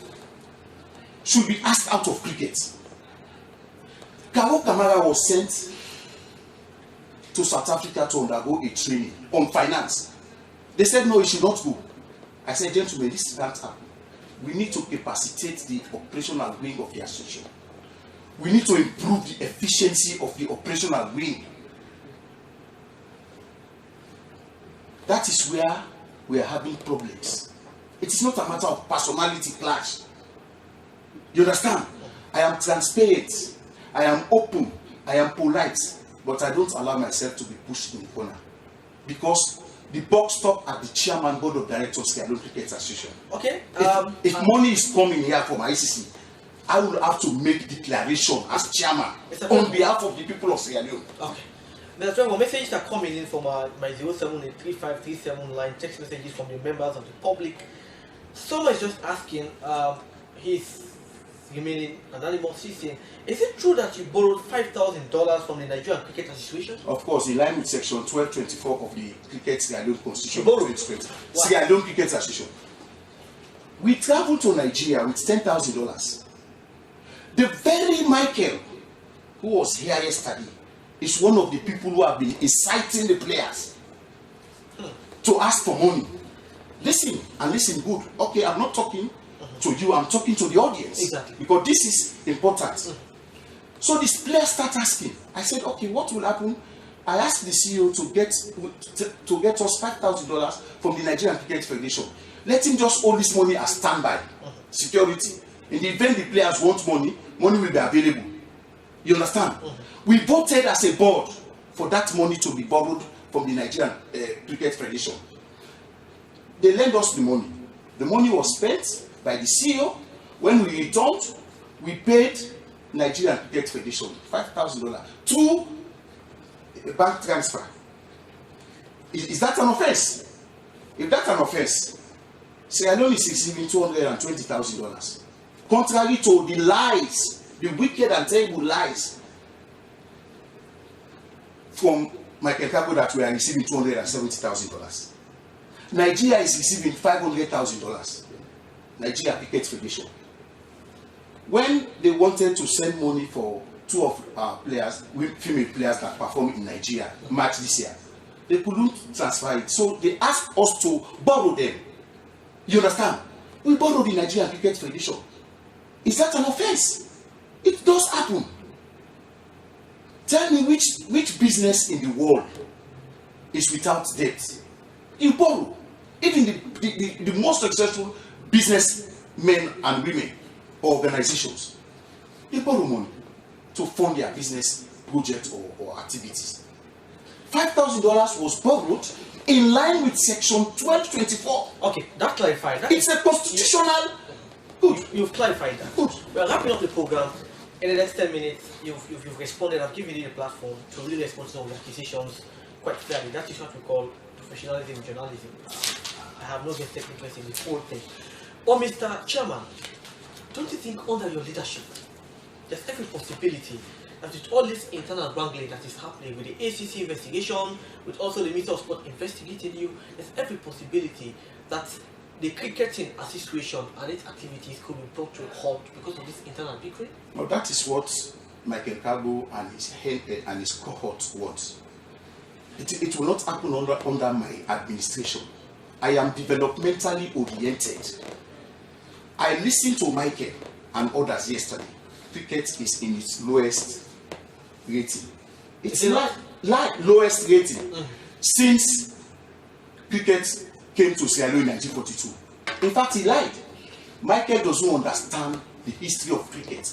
should be asked out of cricket. Karo Kamara was sent to South Africa to undergo a training on finance. They said no, he should not go. I said, gentlemen, this can't happen. We need to capacitate the operational wing of the association. We need to improve the efficiency of the operational wing. That is where we are having problems. It is not a matter of personality clash. You understand? I am transparent, I am open, I am polite, but I don't allow myself to be pushed in the corner. Because the buck stops at the chairman board of directors of the Cricket Association. Okay. If money is coming here from ICC, I will have to make declaration as chairman on behalf of the people of Sierra Leone. Okay. There's a message that coming in from my 0783537 line, text messages from the members of the public. Someone is just asking, he's remaining anonymous. He's saying, is it true that you borrowed $5,000 from the Nigerian Cricket Association? Of course, in line with section 1224 of the Cricket Sierra Leone Constitution. Sierra Leone Cricket Association. We traveled to Nigeria with $10,000. The very Michael who was here yesterday is one of the people who have been inciting the players to ask for money. Listen, and listen good. Okay, I'm not talking to you, I'm talking to the audience. Exactly. Because this is important. So this player starts asking. I said, okay, what will happen? I asked the CEO to get us $5,000 from the Nigerian Cricket Federation. Let him just hold this money as standby security. In the event the players want money, money will be available. You understand? We voted as a board for that money to be borrowed from the Nigerian Cricket Federation. They lent us the money. The money was spent by the CEO. When we returned, we paid Nigerian Cricket Federation $5,000 to a bank transfer. Is that an offense? If that's an offense, Sierra Leone is receiving $220,000. Contrary to the lies, the wicked and terrible lies from Michael Kabo that we are receiving $270,000. Nigeria is receiving $500,000. Nigeria Cricket Federation. When they wanted to send money for two of our players, female players that performed in Nigeria, match this year, they couldn't transfer it. So they asked us to borrow them. You understand? We borrowed the Nigerian Cricket Federation. Is that an offense? It does happen. Tell me which business in the world is without debt? You borrow. Even the most successful businessmen and women or organizations, they borrow money to fund their business projects or activities. $5,000 was borrowed in line with section 1224. Okay, that clarified. It's a constitutional. Good. You've clarified that. Good. We are wrapping up the program. In the next 10 minutes, you've responded. I've given you the platform to really respond to some of the acquisitions quite fairly. That is what we call professionalism in journalism. I have no get technical in the whole thing. But Mr. Chairman, don't you think under your leadership, there's every possibility that with all this internal wrangling that is happening with the ACC investigation, with also the Minister of Sport investigating you, there's every possibility that the cricketing association and its activities could be brought to a halt because of this internal bickering? Well, that is what Michael Kabo and his cohort want. It will not happen under my administration. I am developmentally oriented. I listened to Michael and others yesterday. Cricket is in its lowest rating. It's lowest rating since cricket came to Sierra Leone in 1942. In fact, he lied. Michael doesn't understand the history of cricket.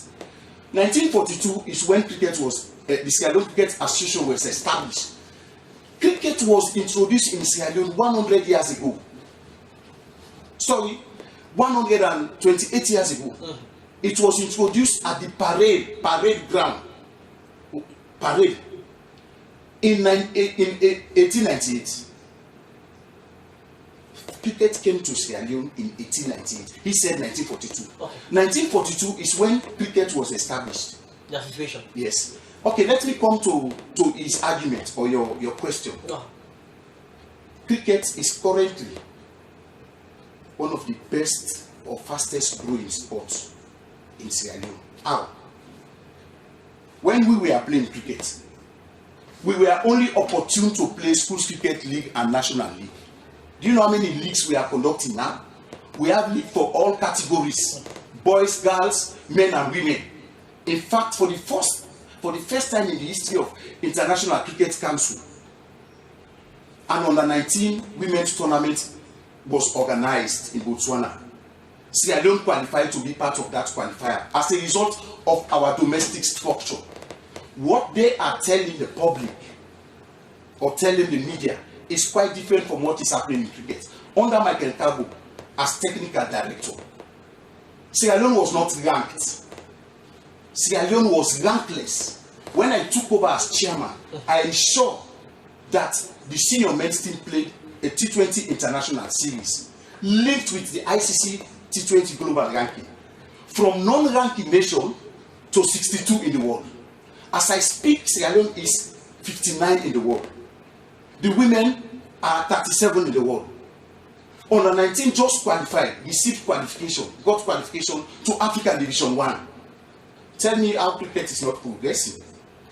1942 is when cricket was, the Sierra Leone Cricket Association was established. Cricket was introduced in Sierra Leone 100 years ago. Sorry, 128 years ago. It was introduced at the parade ground. Parade. In 1898. Cricket came to Sierra Leone in 1898. He said 1942. Okay. 1942 is when cricket was established. The association. Yes. Okay, let me come to his argument or your question. No. Cricket is currently one of the best or fastest growing sports in Sierra Leone. How? when we were playing cricket, we were only opportune to play schools cricket league and national league. Do you know how many leagues we are conducting now? We have league for all categories, boys, girls, men and women. In fact, for the first time in the history of International Cricket Council, an under-19 women's tournament was organized in Botswana. Sierra Leone qualified to be part of that qualifier as a result of our domestic structure. What they are telling the public or telling the media is quite different from what is happening in cricket. Under Michael Carbo as technical director, Sierra Leone was not ranked. Sierra Leone was rankless. When I took over as chairman, I ensured that the senior men's team played a T20 international series linked with the ICC T20 global ranking from non-ranking nation to 62 in the world. As I speak, Sierra Leone is 59 in the world. The women are 37 in the world. Under 19 just qualified, received qualification, got qualification to African Division 1. Tell me how cricket is not progressing.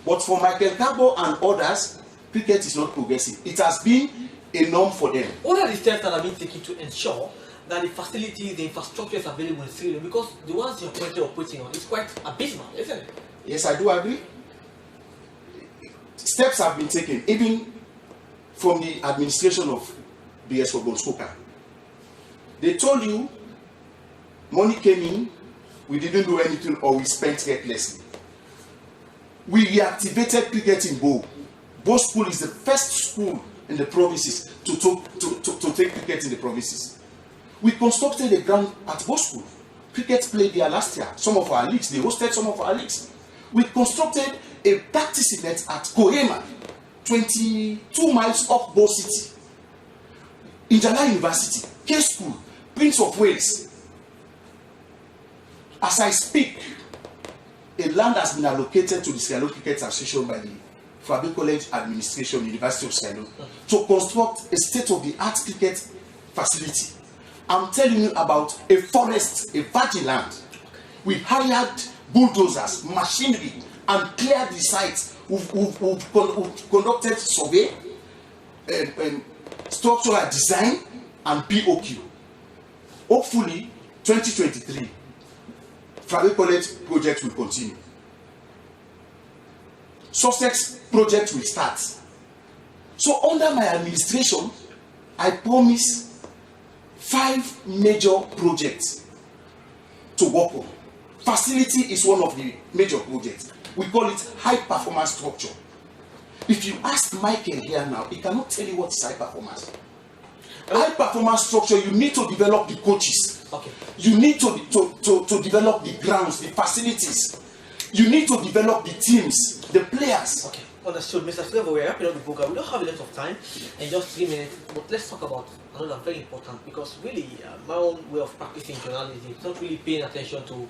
But for Michael Carbo and others, cricket is not progressing. It has been a norm for them. What are the steps that have been taken to ensure that the facilities, the infrastructure is available in Sierra Leone? Because the ones you're currently operating on is quite abysmal, isn't it? Yes, I do agree. Steps have been taken, even from the administration of BS Obonskoka. They told you money came in, we didn't do anything, or we spent recklessly. We reactivated cricket in Bo. Bo School is the first school in the provinces to take cricket in the provinces. We constructed a ground at Bo School. Cricket played there last year. Some of our leagues, they hosted some of our leagues. We constructed a practice event at Kohema, 22 miles up Bo City. Injala University, K School, Prince of Wales. As I speak, a land has been allocated to the Sierra Leone Cricket Association by the Fabi College Administration, University of Sierra Leone, to construct a state-of-the-art cricket facility. I'm telling you about a forest, a virgin land. We hired bulldozers, machinery, and cleared the sites. We've conducted survey, structural design, and POQ. Hopefully, 2023, Fabi College project will continue. Sussex project will start. So under my administration, I promise 5 major projects to work on. Facility is one of the major projects. We call it high performance structure. If you ask Michael here now, he cannot tell you what is high performance. High performance structure, you need to develop the coaches. Okay. You need to develop the grounds, the facilities. You need to develop the teams, the players. Okay, understood. Mr. Flavor, we're wrapping up the program. We don't have a lot of time in just 3 minutes, but let's talk about another very important, because really my own way of practicing journalism is not really paying attention to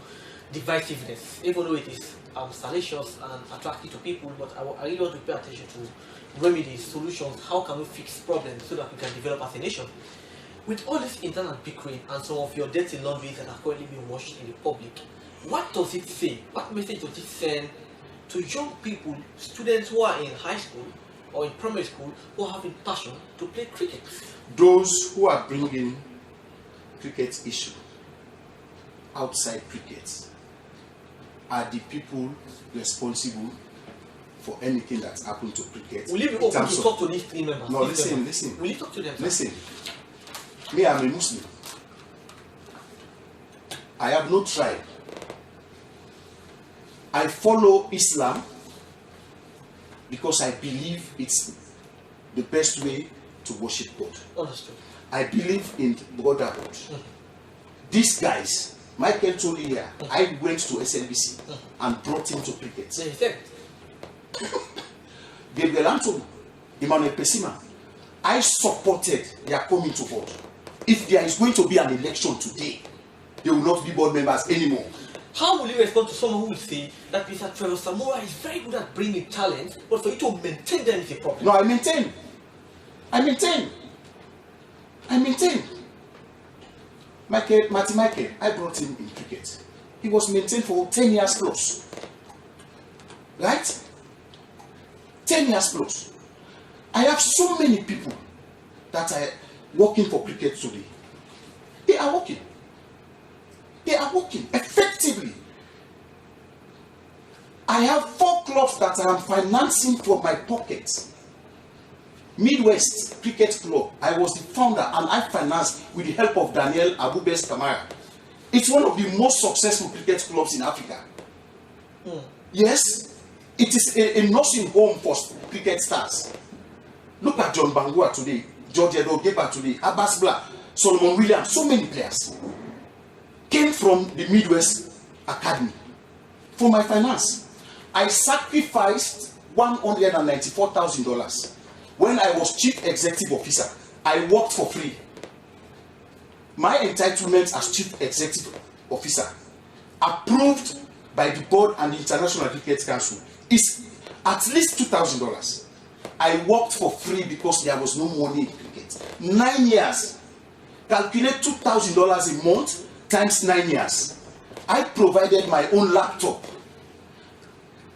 divisiveness, even though it is salacious and attractive to people, but I really want to pay attention to remedies, solutions, how can we fix problems so that we can develop as a nation. With all this internal bickering and some of your dirty laundries that are currently being washed in the public, what does it say? What message does it send to young people, students who are in high school or in primary school who are having passion to play cricket? Those who are bringing cricket issue outside cricket are the people responsible for anything that's happened to cricket. Will you be open to talk to these 3 members? No, listen. Will you talk to them? Listen. Me, I'm a Muslim. I have no tribe. I follow Islam because I believe it's the best way to worship God. Understood. I believe in brotherhood. These guys, Michael told you here, I went to SLBC and brought him to cricket. Yeah, he said it. Gabriel Anthony, Emmanuel Pesima, I supported their coming to board. If there is going to be an election today, they will not be board members anymore. How will you respond to someone who will say that Mr. Trevor Samora is very good at bringing talent, but for you to maintain them is a problem? No, I maintain. Michael, I brought him in cricket. He was maintained for 10 years plus. right? 10 years plus. I have so many people that are working for cricket today. They are working. They are working effectively. I have 4 clubs that I am financing from my pocket. Midwest Cricket Club, I was the founder and I financed with the help of Daniel Abubes Kamara. It's one of the most successful cricket clubs in Africa. Yes, it is a nursing home for cricket stars. Look at John Bangua today, George Edo Geba today, Abbas Blah, Solomon Williams, so many players came from the Midwest Academy. For my finance, I sacrificed $194,000. When I was chief executive officer, I worked for free. My entitlement as chief executive officer, approved by the board and the International Cricket Council, is at least $2,000. I worked for free because there was no money in cricket. 9 years. Calculate $2,000 a month times 9 years. I provided my own laptop.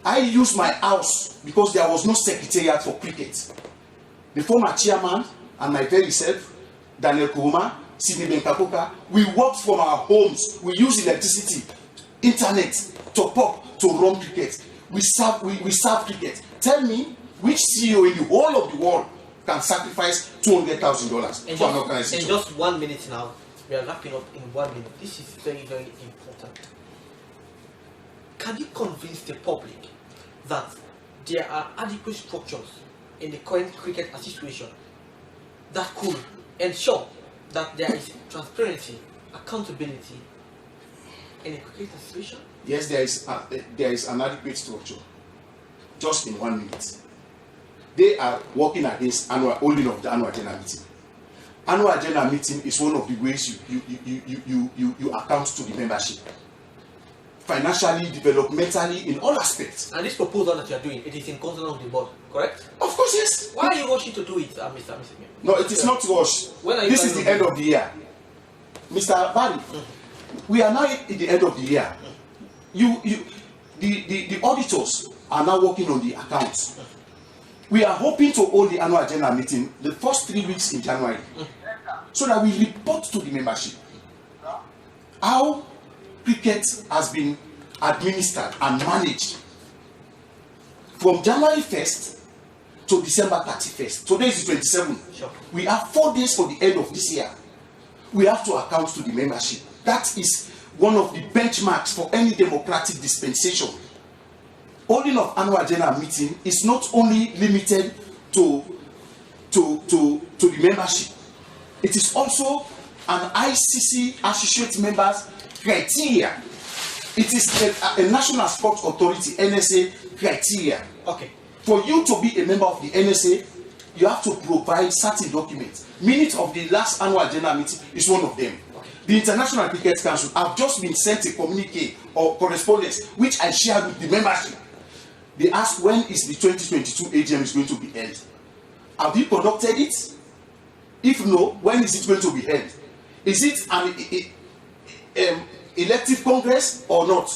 I used my house because there was no secretariat for cricket. The former chairman and my very self, Daniel Kuruma, Sidney Benkapoka, we worked from our homes. We use electricity, internet, top up to run cricket. We serve cricket. Tell me which CEO in the whole of the world can sacrifice $200,000 for an organization. In just 1 minute now, we are wrapping up in 1 minute. This is very, very important. Can you convince the public that there are adequate structures in the current cricket situation that could ensure that there is transparency, accountability in a cricket situation? Yes, there is an adequate structure. Just in 1 minute. They are working against holding of the annual general meeting. Annual general meeting is one of the ways you account to the membership. Financially, developmentally, in all aspects. And this proposal that you are doing, it is in consonance with the board, correct? Of course, yes. Why are you rushing to do it, Mr. No, it is not rush. This is the end of the year. Mr. Barry, we are now at the end of the year. The auditors are now working on the accounts. We are hoping to hold the annual general meeting the first 3 weeks in January, so that we report to the membership how cricket has been administered and managed from January 1st to December 31st. Today is the 27th. Sure. We have 4 days for the end of this year. We have to account to the membership. That is one of the benchmarks for any democratic dispensation. Holding of annual general meeting is not only limited to the membership. It is also an ICC associate members criteria. It is a National Sports Authority NSA criteria. Okay. For you to be a member of the NSA, you have to provide certain documents. Minutes of the last annual general meeting is one of them. Okay. The International Cricket Council have just been sent a communique or correspondence which I shared with the membership. They asked when is the 2022 AGM is going to be held. Have you conducted it? If no, when is it going to be held? Is it an elective congress or not?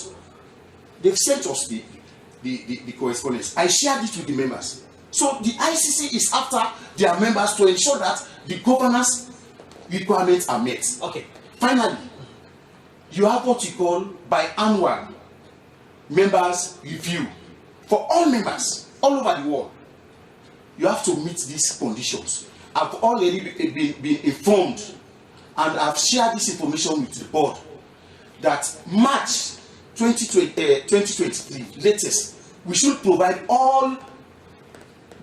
They've sent us the correspondence. I shared it with the members. So the ICC is after their members to ensure that the governance requirements are met. Okay. Finally, you have what you call biannual members review. For all members all over the world, you have to meet these conditions. I've already been informed, and I've shared this information with the board, that March 2023 latest, we should provide all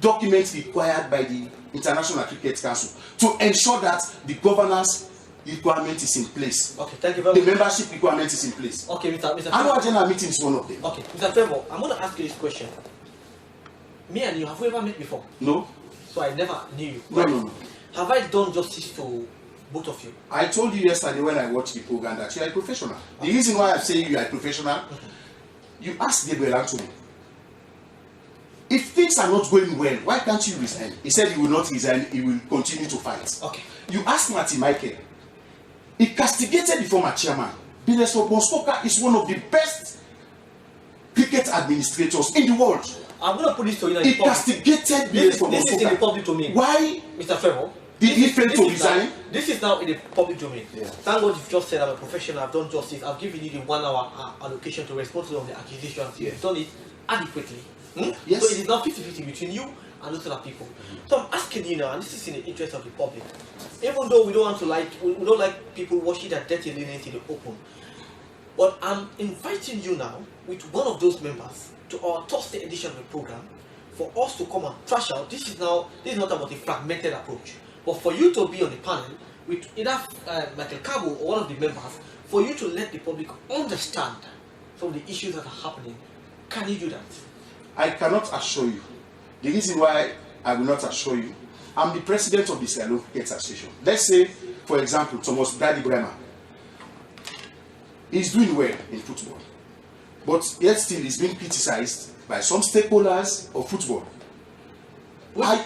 documents required by the International Cricket Council to ensure that the governance requirement is in place. Okay, thank you very much. The membership requirement is in place. Okay, Mr. Annual general meeting is one of them. Okay, Mr. Favor, I'm going to ask you this question. Me and you, have we ever met before? No. So I never knew you. Right? No. Have I done justice to both of you? I told you yesterday when I watched the program that you are a professional. Okay. The reason why I'm saying you are a professional, you asked Gabriel Anthony, if things are not going well, why can't you resign? He said he will not resign, he will continue to fight. Okay. You asked Martin Michael, he castigated the former chairman. Binespo Bonstoka is one of the best cricket administrators in the world. I'm going to put this to you. He castigated players from This is in the public domain. Why, Mr. Trevor? did he fail to resign? This is now in the public domain. Yeah. Thank God you've just said I'm a professional, I've done justice, I've given you the 1 hour allocation to respond to the accusations. Yeah. You've done it adequately. Yes. So it is now 50-50 between you and those other people. So I'm asking you now, and this is in the interest of the public, even though we don't want to we don't like people washing their dirty linen in the open, but I'm inviting you now with one of those members to our Thursday edition of the program for us to come and trash out. This is not about a fragmented approach, but for you to be on the panel with either Michael Cabo or one of the members, for you to let the public understand some of the issues that are happening. Can you do that? I cannot assure you. The reason why I will not assure you, I'm the president of the Sierra Leone Cricket Association. Let's say, for example, Thomas Daddy Bremer. He's doing well in football, but yet still he's being criticized by some stakeholders of football.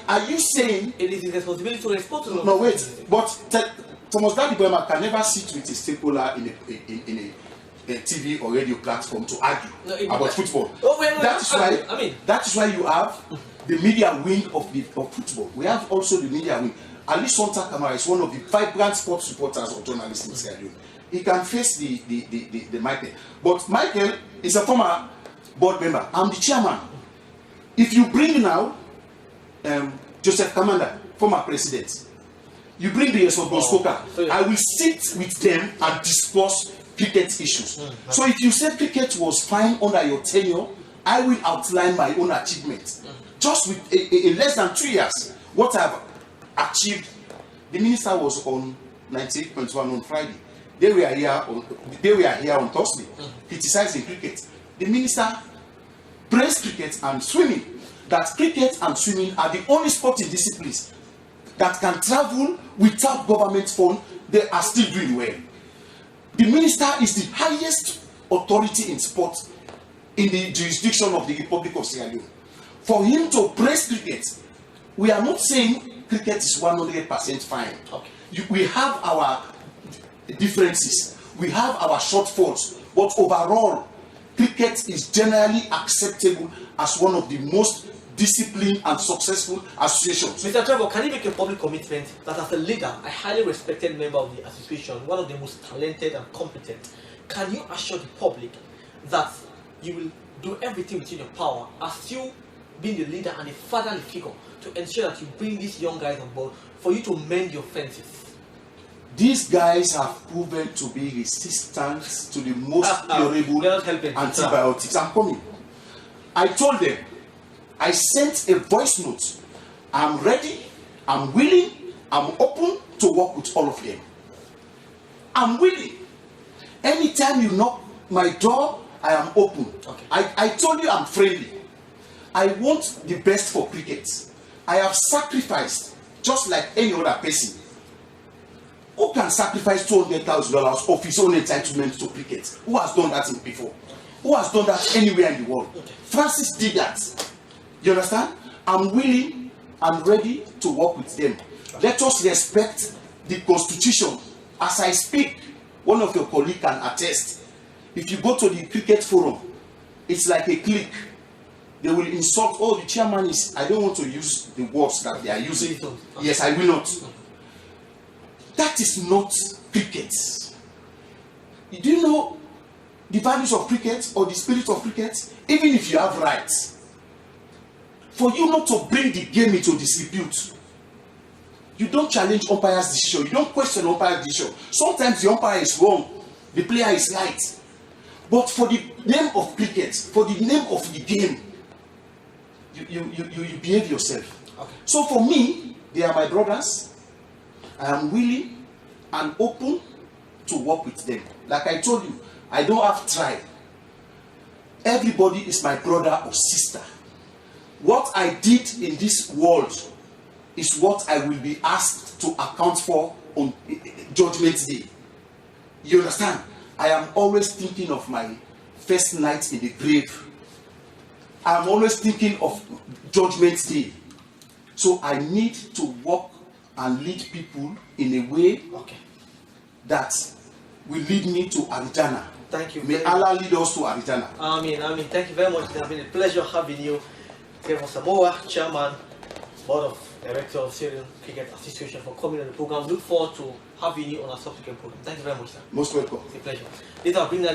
Are you saying it is his responsibility to respond to them? No, wait. But Thomas Daddy Bremer can never sit with a stakeholder in a TV or radio platform to argue about football. That is why you have the media wing of football. We have also the media wing. Ali Sonta Kamara is one of the vibrant sports reporters or journalists in Sierra Leone. He can face the Michael. But Michael is a former board member. I'm the chairman. If you bring now Joseph Kamanda, former president, you bring the Spoka, I will sit with them and discuss cricket issues. So if you say cricket was fine under your tenure, I will outline my own achievements. Just with a less than 2 years, what I've achieved. The minister was on 98.1 on Friday. They were here on Thursday, criticizing cricket. The minister praised cricket and swimming. That cricket and swimming are the only sporting disciplines that can travel without government fund. They are still doing well. The minister is the highest authority in sport in the jurisdiction of the Republic of Sierra Leone. For him to praise cricket, we are not saying cricket is 100% fine. Okay. We have our differences, we have our shortfalls, but overall, cricket is generally acceptable as one of the most disciplined and successful associations. Mr. Trevor, can you make a public commitment that as a leader, a highly respected member of the association, one of the most talented and competent, can you assure the public that you will do everything within your power as you being the leader and a fatherly figure to ensure that you bring these young guys on board for you to mend your fences? These guys have proven to be resistant to the most durable antibiotics. I'm coming. I told them, I sent a voice note. I'm ready, I'm willing, I'm open to work with all of them. I'm willing. Anytime you knock my door, I am open. Okay. I told you I'm friendly. I want the best for cricket. I have sacrificed, just like any other person. Who can sacrifice $200,000 of his own entitlement to cricket? Who has done that before? Who has done that anywhere in the world? Okay. Francis did that. You understand? I'm willing, I'm ready to work with them. Let us respect the constitution. As I speak, one of your colleagues can attest. If you go to the cricket forum, it's like a clique. They will insult, oh, the chairman is, I don't want to use the words that they are using. Yes, I will not. That is not cricket. Do you know the values of cricket or the spirit of cricket? Even if you have rights, for you not to bring the game into disrepute, you don't challenge umpire's decision, you don't question umpire's decision. Sometimes the umpire is wrong, the player is right. But for the name of cricket, for the name of the game, you behave yourself. Okay. So for me, they are my brothers. I am willing and open to work with them. Like I told you, I don't have tribe. Everybody is my brother or sister. What I did in this world is what I will be asked to account for on Judgment Day. You understand? I am always thinking of my first night in the grave. I am always thinking of Judgment Day. So I need to work and lead people in a way that will lead me to Arijana. Thank you. May Allah lead us to Arijana. Amen. Thank you very much. It has been a pleasure having you. Kevin Samoa, Chairman, Board of Director of Syrian Cricket Association, for coming on the program. Look forward to having you on our subsequent program. Thank you very much, sir. Most welcome. It's a pleasure. These are bringing the